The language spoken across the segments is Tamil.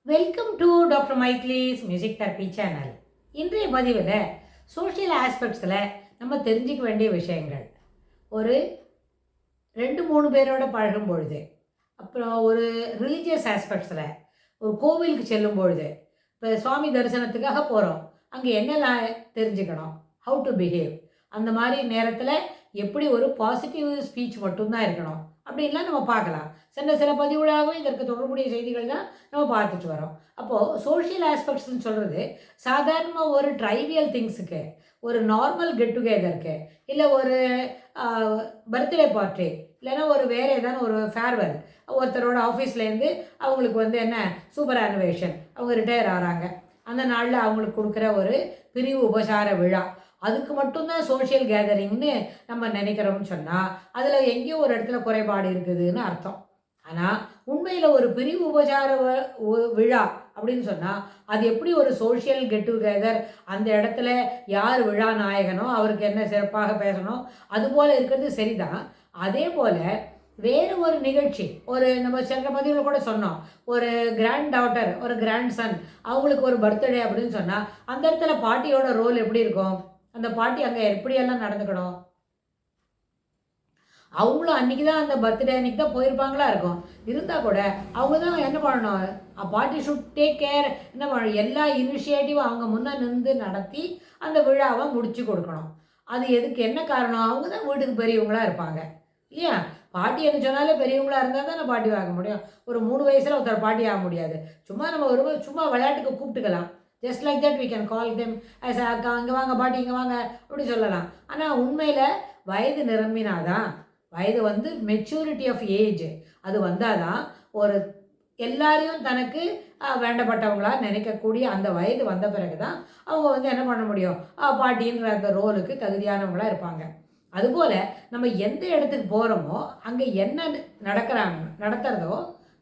வெல்கம் டு டாக்டர் மைக்லீஸ் மியூசிக் தெரப்பி சேனல். இன்றைய பதிவில் சோஷியல் ஆஸ்பெக்ட்ஸில் நம்ம தெரிஞ்சிக்க வேண்டிய விஷயங்கள். ஒரு 2-3 பேரோட பழகும் பொழுது, அப்புறம் ஒரு ரிலீஜியஸ் ஆஸ்பெக்ட்ஸில் ஒரு கோவிலுக்கு செல்லும் பொழுது, இப்போ சுவாமி தரிசனத்துக்காக போகிறோம், அங்கே என்னெல்லாம் தெரிஞ்சுக்கணும், ஹவு டு பிஹேவ், அந்த மாதிரி நேரத்தில் எப்படி ஒரு பாசிட்டிவ் ஸ்பீச் மட்டும்தான் இருக்கணும் அப்படின்லாம் நம்ம பார்க்கலாம். சென்ற சில பதிவுகளாகவே இதற்கு தொடர்புடைய செய்திகள் தான் நம்ம பார்த்துட்டு வரோம். அப்போது சோஷியல் ஆஸ்பெக்ட்ஸ்ன்னு சொல்கிறது சாதாரணமாக ஒரு ட்ரைவியல் திங்ஸுக்கு, ஒரு நார்மல் கெட் டுகெதருக்கு, இல்லை ஒரு பர்த்டே பார்ட்டி, இல்லைன்னா ஒரு வேறு ஏதாவது ஒரு ஃபேர்வெல், ஒருத்தரோட ஆஃபீஸ்லேருந்து அவங்களுக்கு என்ன சூப்பர் ஆனிவேஷன், அவங்க ரிட்டையர் ஆகிறாங்க, அந்த நாளில் அவங்களுக்கு கொடுக்குற ஒரு பிரிவு உபசார விழா, அதுக்கு மட்டும்தான் சோஷியல் கேதரிங்னு நம்ம நினைக்கிறோம்னு சொன்னால் அதில் எங்கேயோ ஒரு இடத்துல குறைபாடு இருக்குதுன்னு அர்த்தம். ஆனால் உண்மையில் ஒரு பிரிவு உபசார விழா அப்படின்னு சொன்னால் அது எப்படி ஒரு சோஷியல் கெட் டுகெதர், அந்த இடத்துல யார் விழா நாயகனோ அவருக்கு என்ன சிறப்பாக பேசணும், அதுபோல் இருக்கிறது சரிதான். அதே போல் வேறு ஒரு நிகழ்ச்சி, ஒரு நம்ம சென்ற பதிவில் கூட சொன்னோம், ஒரு கிராண்ட் டாட்டர், ஒரு கிராண்ட் சன், அவங்களுக்கு ஒரு பர்த்டே அப்படின்னு சொன்னால் அந்த இடத்துல பாட்டியோட ரோல் எப்படி இருக்கும், அந்த பாட்டி அங்கே எப்படியெல்லாம் நடந்துக்கணும், அவங்களும் அன்றைக்கி தான் அந்த பர்த்டே அன்றைக்கி தான் போயிருப்பாங்களா இருக்கும், இருந்தால் கூட அவங்க தான் என்ன பண்ணணும், பாட்டி ஷுட் டேக் கேர், என்ன பண்ணணும், எல்லா இனிஷியேட்டிவும் அவங்க முன்னே நின்று நடத்தி அந்த விழாவை முடித்து கொடுக்கணும். அது எதுக்கு, என்ன காரணம், அவங்க தான் வீட்டுக்கு பெரியவங்களாக இருப்பாங்க இல்லையா. பாட்டி என்ன சொன்னாலே பெரியவங்களாக இருந்தால் தான் பாட்டி ஆக முடியும். ஒரு 3 வயசில் ஒருத்தர் பாட்டி ஆக முடியாது. சும்மா நம்ம சும்மா விளையாட்டுக்கு கூப்பிட்டுக்கலாம். Just like that we can call them as அக்கா, இங்கே வாங்க பாட்டி, இங்கே வாங்க அப்படி சொல்லலாம். ஆனால் உண்மையில் வயது நிரம்பினாதான், வயது மெச்சூரிட்டி ஆஃப் ஏஜ் அது வந்தால் தான் ஒரு எல்லாரையும் தனக்கு வேண்டப்பட்டவங்களாக நினைக்கக்கூடிய அந்த வயது வந்த பிறகு தான் அவங்க என்ன பண்ண முடியும், பாட்டின்ற அந்த ரோலுக்கு தகுதியானவங்களாக இருப்பாங்க. அதுபோல் நம்ம எந்த இடத்துக்கு போகிறோமோ அங்கே என்ன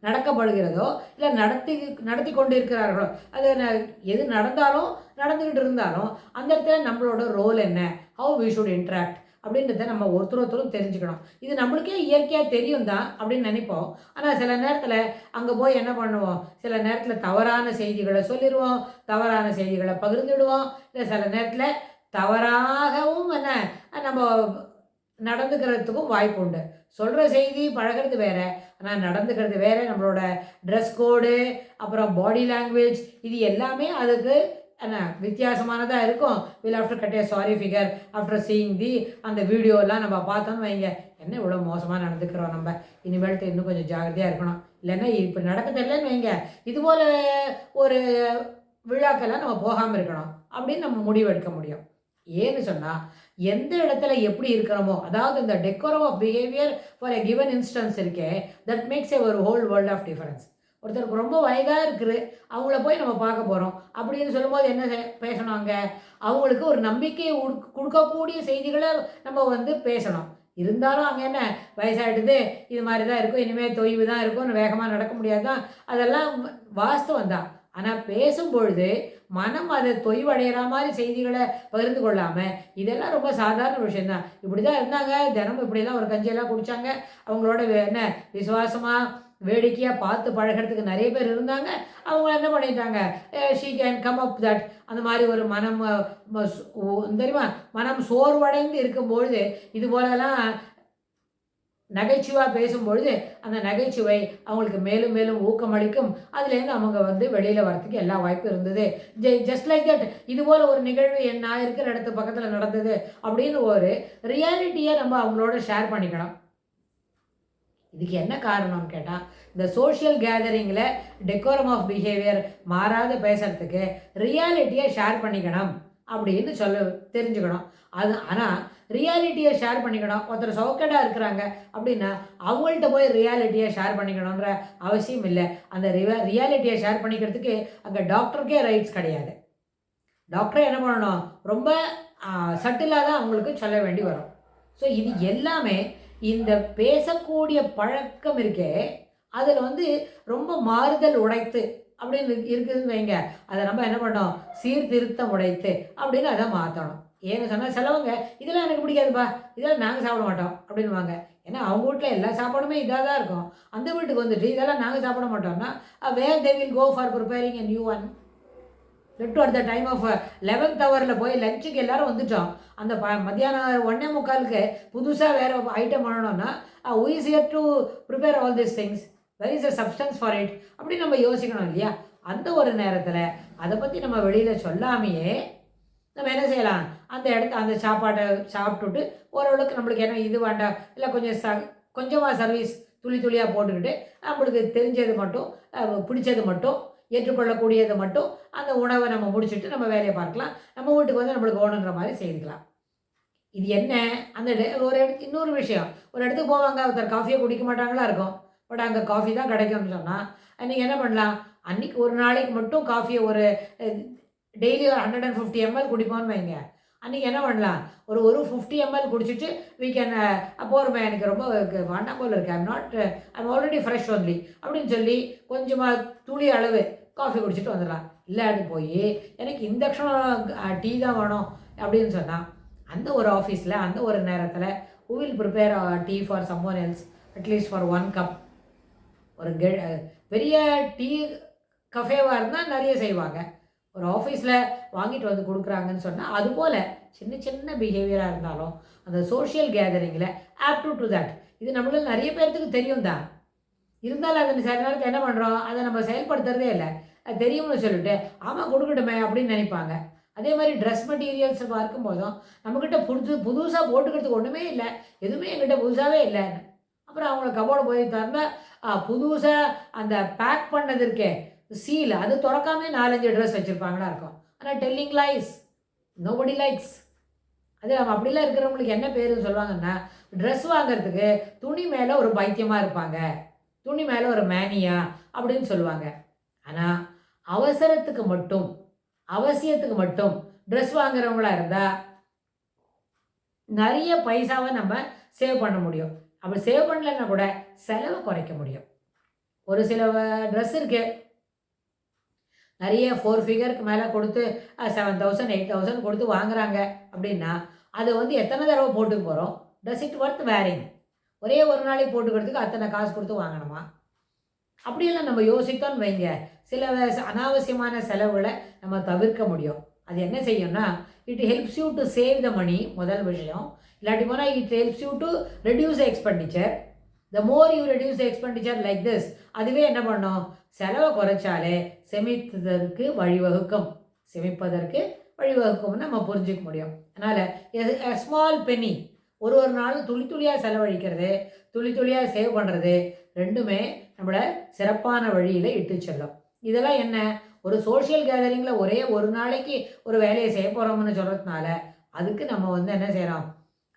நடக்கப்படுகிறதோ இல்லை நடத்தி கொண்டு இருக்கிறார்களோ, அது எது நடந்தாலும் நடந்துக்கிட்டு இருந்தாலும் அந்த இடத்துல நம்மளோட ரோல் என்ன, ஹவு வி ஷுட் இன்ட்ராக்ட் அப்படின்றத நம்ம ஒருத்தரும் தெரிஞ்சுக்கணும். இது நம்மளுக்கே இயற்கையாக தெரியும் தான் அப்படின்னு நினைப்போம். ஆனால் சில நேரத்தில் அங்கே போய் என்ன பண்ணுவோம், சில நேரத்தில் தவறான செய்திகளை சொல்லிடுவோம், தவறான செய்திகளை பகிர்ந்துவிடுவோம், இல்லை சில நேரத்தில் தவறாகவும் நம்ம நடந்துக்கிறதுக்கும் வாய்ப்பு உண்டு. சொல்கிற செய்தி பழகிறது வேறு, ஆனால் நடந்துக்கிறது வேறு. நம்மளோட ட்ரெஸ் கோடு, அப்புறம் பாடி லாங்குவேஜ், இது எல்லாமே அதுக்கு வித்தியாசமானதாக இருக்கும். Will after cut A sorry figure after seeing அந்த வீடியோலாம் நம்ம பார்த்தோன்னு வைங்க, என்ன இவ்வளோ மோசமாக நடந்துக்கிறோம், நம்ம இனிமேல்ட்டு இன்னும் கொஞ்சம் ஜாகிரதையாக இருக்கணும், இல்லைன்னா இப்போ நடக்க தெரியலன்னு வைங்க, இதுபோல் ஒரு விழாக்கெல்லாம் நம்ம போகாமல் இருக்கணும் அப்படின்னு நம்ம முடிவு எடுக்க முடியும். ஏன்னு சொன்னால் எந்த இடத்துல எப்படி இருக்கிறோமோ, அதாவது இந்த decorum of behaviour for a given instance இருக்கே, தட் மேக்ஸ் ஒரு ஹோல் வேர்ல்ட் ஆஃப் டிஃபரன்ஸ். ஒருத்தருக்கு ரொம்ப வயதாக இருக்குது, அவங்கள போய் நம்ம பார்க்க போகிறோம் அப்படின்னு சொல்லும்போது என்ன பேசணும், அங்கே அவங்களுக்கு ஒரு நம்பிக்கையை கொடுக்கக்கூடிய செய்திகளை நம்ம பேசணும். இருந்தாலும் அங்கே என்ன வயசாகிடுது, இது மாதிரி தான் இருக்கும், இனிமேல் தொய்வு தான் இருக்கும், வேகமாக நடக்க முடியாது தான், அதெல்லாம் வாஸ்தவம் தான். ஆனால் பேசும்பொழுது மனம் அதை தொய்வடைகிற மாதிரி செய்திகளை பகிர்ந்து கொள்ளாமல், இதெல்லாம் ரொம்ப சாதாரண விஷயந்தான், இப்படி தான் இருந்தாங்க, தினமும் இப்படிலாம் ஒரு கஞ்சியெல்லாம் குடித்தாங்க, அவங்களோட விசுவாசமாக வேடிக்கையாக பார்த்து பழகிறதுக்கு நிறைய பேர் இருந்தாங்க, அவங்க என்ன பண்ணிட்டாங்க, she can come up that, அந்த மாதிரி ஒரு மனம் தெரியுமா, மனம் சோர்வடைந்து இருக்கும்பொழுது இது போலலாம் நகைச்சுவாக பேசும்பொழுது அந்த நகைச்சுவை அவங்களுக்கு மேலும் மேலும் ஊக்கமளிக்கும். அதுலேருந்து அவங்க வெளியில் வரத்துக்கு எல்லா வாய்ப்பும் இருந்தது. ஜஸ்ட் லைக் தட், இதுபோல் ஒரு நிகழ்வு நான் இருக்கிற இடத்து பக்கத்தில் நடந்தது அப்படின்னு ஒரு ரியாலிட்டியை நம்ம அவங்களோட ஷேர் பண்ணிக்கணும். இதுக்கு என்ன காரணம்னு கேட்டால், இந்த சோஷியல் கேதரிங்கில் டெக்கோரம் ஆஃப் பிஹேவியர் மாறாத பேசுகிறதுக்கு ரியாலிட்டியை ஷேர் பண்ணிக்கணும் அப்படின்னு தெரிஞ்சுக்கணும். அது ஆனால் ரியாலிட்டியை ஷேர் பண்ணிக்கணும். ஒருத்தர் சவுக்கடாக இருக்கிறாங்க அப்படின்னா அவங்கள்ட்ட போய் ரியாலிட்டியை ஷேர் பண்ணிக்கணுன்ற அவசியம் இல்லை. அந்த ரியாலிட்டியை ஷேர் பண்ணிக்கிறதுக்கு அங்கே டாக்டருக்கே ரைட்ஸ் கிடையாது. டாக்டரே என்ன பண்ணணும், ரொம்ப சட்டிலாக தான் அவங்களுக்கு சொல்ல வேண்டி வரும். ஸோ இது எல்லாமே இந்த பேசக்கூடிய பழக்கம் இருக்கே, அதில் ரொம்ப மாறுதல் உடைத்து அப்படின்னு இருக்குதுன்னு வைங்க, அதை நம்ம என்ன பண்ணோம், சீர்திருத்தம் உடைத்து அப்படின்னு அதை மாற்றணும். ஏன்னு சொன்னால் சிலவங்க இதெல்லாம் எனக்கு பிடிக்காதுப்பா, இதெல்லாம் நாங்கள் சாப்பிட மாட்டோம் அப்படின்வாங்க. ஏன்னா அவங்க வீட்டில் எல்லா சாப்பாடுமே இதாக தான் இருக்கும். அந்த வீட்டுக்கு வந்துட்டு இதெல்லாம் நாங்கள் சாப்பிட மாட்டோம்னா where they will go for preparing a new one. Lit at the time of 11th ஹவரில் போய் லஞ்சுக்கு எல்லோரும் வந்துட்டோம். அந்த மத்தியானம் 1:45க்கு புதுசாக வேறு ஐட்டம் பண்ணணும்னா who is here to prepare all these things? there is a substance for it. அப்படி நம்ம யோசிக்கணும் இல்லையா? அந்த ஒரு நேரத்தில் அதை பற்றி நம்ம வெளியில் சொல்லாமையே நம்ம என்ன செய்யலாம், அந்த சாப்பாட்டை சாப்பிட்டுட்டு ஓரளவுக்கு நம்மளுக்கு என்ன இது வேண்டாம் இல்லை கொஞ்சமாக சர்வீஸ் துளியாக போட்டுக்கிட்டு நம்மளுக்கு தெரிஞ்சது மட்டும் பிடிச்சது மட்டும் ஏற்றுக்கொள்ளக்கூடியது மட்டும் அந்த உணவை நம்ம முடிச்சுட்டு நம்ம வேலையை பார்க்கலாம். நம்ம வீட்டுக்கு வந்து நம்மளுக்கு ஓணுன்ற மாதிரி செய்துக்கலாம். இது என்ன அந்த இன்னொரு விஷயம், ஒரு இடத்துக்கு போவாங்க, ஒருத்தர் காஃபியை குடிக்க மாட்டாங்களா இருக்கும். பட் அங்கே காஃபி தான் கிடைக்கும்னு சொன்னால் நீங்கள் என்ன பண்ணலாம், அன்றைக்கி ஒரு நாளைக்கு மட்டும் காஃபியை ஒரு டெய்லி 150 ml குடிப்போம்னு வைங்க. அன்றைக்கி என்ன பண்ணலாம், ஒரு 50 ml குடிச்சிட்டு வீக்கெண்ட் போகிறோமே எனக்கு ரொம்ப வேண்டாம் போல் இருக்குது, ஐம் ஆல்ரெடி ஃப்ரெஷ் ஒன்லி அப்படின்னு சொல்லி கொஞ்சமாக துளி அளவு காஃபி குடிச்சிட்டு வந்துடலாம். இல்லாது போய் எனக்கு இந்த க்ஷணம் டீ தான் வேணும் அப்படின்னு சொன்னால் அந்த ஒரு ஆஃபீஸில் அந்த ஒரு நேரத்தில் who will prepare T for someone else at least for 1 cup. ஒரு பெரிய டீ கஃபேவாக இருந்தால் நிறைய செய்வாங்க. ஒரு ஆஃபீஸில் வாங்கிட்டு வந்து கொடுக்குறாங்கன்னு சொன்னால் அதுபோல் சின்ன சின்ன பிஹேவியராக இருந்தாலும் அந்த சோஷியல் கேதரிங்கில் ஆப்ட் டு தட். இது நம்மளுக்கு நிறைய பேர்த்துக்கு தெரியும் தான், இருந்தாலும் அதை சில நேரத்தில் என்ன பண்ணுறோம், அதை நம்ம செயல்படுத்துறதே இல்லை. அது தெரியும்னு சொல்லிட்டு ஆமாம் கொடுக்கட்டுமே அப்படின்னு நினைப்பாங்க. அதே மாதிரி ட்ரெஸ் மெட்டீரியல்ஸ் பார்க்கும்போதும் நம்மக்கிட்ட புதுசாக போட்டுக்கிறதுக்கு ஒன்றுமே இல்லை, எதுவுமே எங்கிட்ட புதுசாகவே இல்லைன்னு. அப்புறம் அவங்கள கபோர்டு போய் திறந்தால் புதுசாக அந்த பேக் பண்ணது இருக்கே சீல் அது திறக்காமே 4-5 ட்ரெஸ் வச்சுருப்பாங்களா இருக்கும். ஆனால் டெல்லிங் லைஸ், நோபடி லைக்ஸ். அது நம்ம அப்படிலாம் இருக்கிறவங்களுக்கு என்ன பேருன்னு சொல்லுவாங்கன்னா, ட்ரெஸ் வாங்கிறதுக்கு துணி மேலே ஒரு பைத்தியமாக இருப்பாங்க, துணி மேலே ஒரு மேனியா அப்படின்னு சொல்லுவாங்க. ஆனால் அவசரத்துக்கு மட்டும் அவசியத்துக்கு மட்டும் ட்ரெஸ் வாங்குறவங்களா இருந்தால் நிறைய பைசாவை நம்ம சேவ் பண்ண முடியும். அப்படி சேவ் பண்ணலைன்னா கூட செலவை குறைக்க முடியும். ஒரு சில ட்ரெஸ் இருக்குது நிறைய 4 ஃபிகருக்கு மேலே கொடுத்து 7,000 8,000 கொடுத்து வாங்குறாங்க அப்படின்னா அது வந்து எத்தனை தடவை போட்டுக்க போகிறோம்? Does it worth wearing? ஒரே ஒரு நாளைக்கு போட்டுக்கிறதுக்கு அத்தனை காசு கொடுத்து வாங்கணுமா? அப்படியெல்லாம் நம்ம யோசித்தோன்னு வைங்க, சில அனாவசியமான செலவுகளை நம்ம தவிர்க்க முடியும். அது என்ன செய்யும்னா, it helps you to save the money, முதல் விஷயம். இல்லாட்டி போனால் it helps you to reduce expenditure. The more you reduce expenditure like this, அதுவே என்ன பண்ணும், செலவை குறைச்சாலே சேமிப்பதற்கு வழிவகுக்கும்னு நம்ம புரிஞ்சிக்க முடியும். அதனால் ஸ்மால் பென்னி, ஒரு நாளும் துளியாக செலவழிக்கிறது, துளியாக சேவ் பண்ணுறது ரெண்டுமே நம்மளை சிறப்பான வழியில் இட்டு செல்லும். இதெல்லாம் என்ன, ஒரு சோஷியல் கேதரிங்கில் ஒரே ஒரு நாளைக்கு ஒரு வேலையை செய்ய போகிறோம்னு சொல்கிறதுனால அதுக்கு நம்ம வந்து என்ன செய்கிறோம்,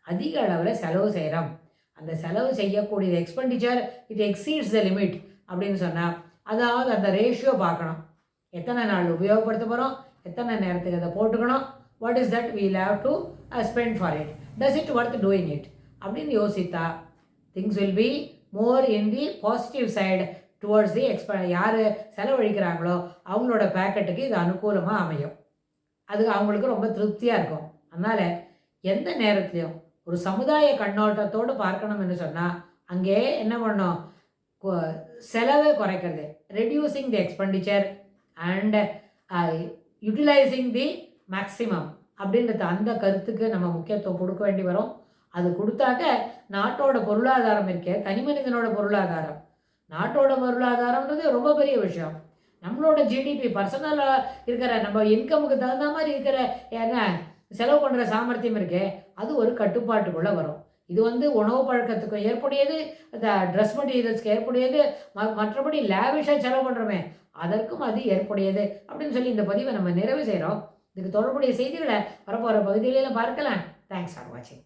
அதிக அளவில் செலவு செய்கிறோம். அந்த செலவு செய்யக்கூடிய expenditure it exceeds the limit அப்படின்னு சொன்னால், அதாவது அந்த ரேஷியோ பார்க்கணும். எத்தனை நாள் உபயோகப்படுத்த போகிறோம், எத்தனை நேரத்துக்கு அதை போட்டுக்கணும், what is that we'll have to spend for it, does it worth doing it அப்படின்னு யோசித்தா things will be more in the positive side towards the யார் செலவழிக்கிறாங்களோ அவங்களோட பேக்கெட்டுக்கு இது அனுகூலமாக அமையும். அது அவங்களுக்கு ரொம்ப திருப்தியாக இருக்கும். அதனால் எந்த நேரத்துலையும் ஒரு சமுதாய கண்ணோட்டத்தோடு பார்க்கணும்னு சொன்னால் அங்கே என்ன பண்ணோம், செலவை குறைக்கிறது, reducing the expenditure and utilising the maximum அப்படின்றது அந்த கருத்துக்கு நம்ம முக்கியத்துவம் கொடுக்க வேண்டி வரும். அது கொடுத்தாக்க நாட்டோட பொருளாதாரம் இருக்கே, தனி மனிதனோட பொருளாதாரம், நாட்டோட பொருளாதாரம்ன்றது ரொம்ப பெரிய விஷயம். நம்மளோட ஜிடிபி பர்சனலாக இருக்கிற நம்ம இன்கமுக்கு தகுந்த மாதிரி இருக்கிற என்ன செலவு பண்ணுற சாமர்த்தியம் இருக்கே, அது ஒரு கட்டுப்பாட்டுக்குள்ளே வரும். இது வந்து உணவு பழக்கத்துக்கு ஏற்புடையது, இந்த ட்ரெஸ் மெட்டீரியல்ஸ்க்கு ஏற்புடையது, மற்றபடி லேவிஷாக செலவு பண்ணுறோமே அதற்கும் அது ஏற்புடையது அப்படின்னு சொல்லி இந்த பதிவை நம்ம நிறைவு செய்கிறோம். இதுக்கு தொடர்புடைய செய்திகளை வரப்போகிற பகுதியில பார்க்கலாம். தேங்க்ஸ் ஃபார் வாட்சிங்.